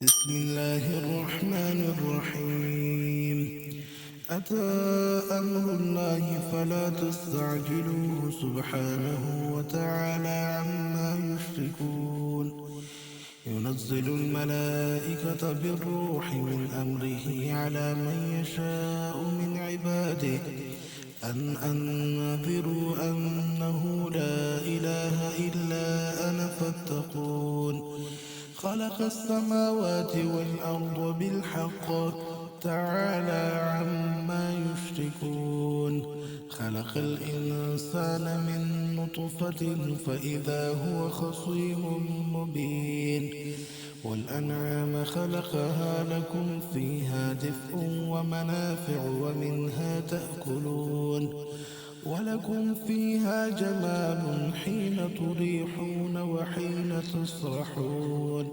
بسم الله الرحمن الرحيم. أتى أمر الله فلا تستعجلوه سبحانه وتعالى عما يشركون. ينزل الملائكة بالروح من أمره على من يشاء من عباده أن أنذروا أنه لا إله إلا أنا فاتقون. خلق السماوات والأرض بالحق تعالى عما يشركون. خلق الإنسان من نطفة فإذا هو خصيم مبين. والأنعام خلقها لكم فيها دفء ومنافع ومنها تأكلون ولكم فيها جمال حين تريحون وحين تسرحون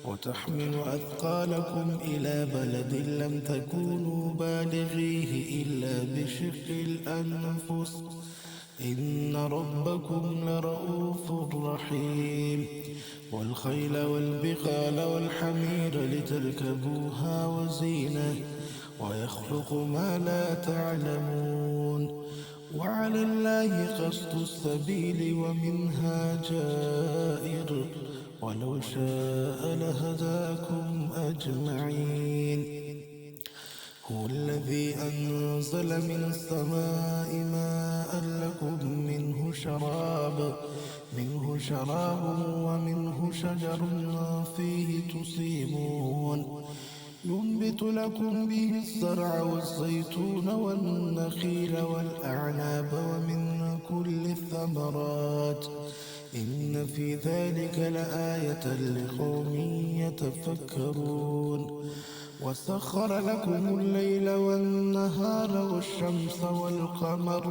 وتحمل أثقالكم إلى بلد لم تكونوا بالغيه إلا بشق الأنفس إن ربكم لرؤوف رحيم. والخيل والبغال والحمير لتركبوها وزينة ويخلق ما لا تعلمون. وعلى الله قصد السبيل ومنها جائر ولو شاء لهداكم أجمعين. هو الذي أنزل من السماء ماء لكم منه شراب ومنه شجر فيه تسيمون. ينبت لكم به الزرع والزيتون والنخيل والأعناب ومن كل الثمرات إن في ذلك لآية لقوم يتفكرون. وسخر لكم الليل والنهار والشمس والقمر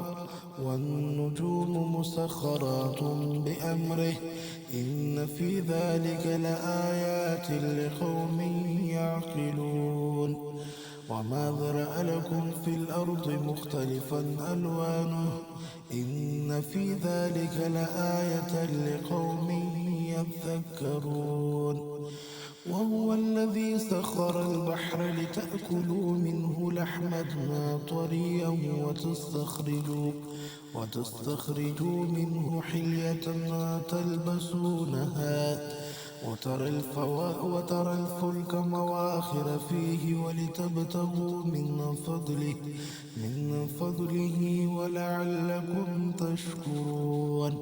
والنجوم مسخرات بأمره إن في ذلك لآيات لقوم يعقلون. وما ذرأ لكم في الأرض مختلفا ألوانه إن في ذلك لآية لقوم يذكرون. وهو الذي سخر البحر لتأكلوا منه لحما طريا وتستخرجوا منه حلية تلبسونها وترى الفلك مواخر فيه ولتبتغوا من فضله ولعلكم تشكرون.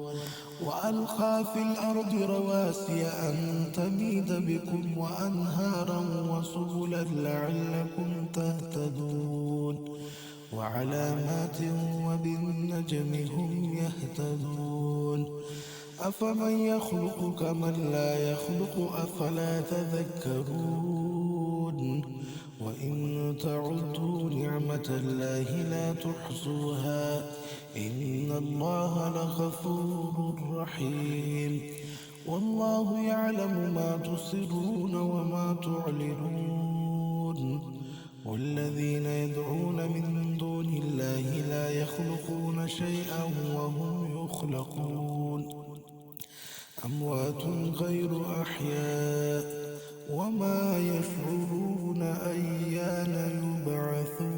وألقى في الأرض رواسي أن تميد بكم وأنهارا وسبلا لعلكم تهتدون. وعلامات وبالنجم هم يهتدون. أفمن يخلق كمن لا يخلق أفلا تذكرون. وإن تعدوا نعمة الله لا تحصوها إن الله لغفور رحيم. والله يعلم ما تسرون وما تعلنون. والذين يدعون من دون الله لا يخلقون شيئا وهم يخلقون أموات غير أحياء وما يشعرون أيان يبعثون.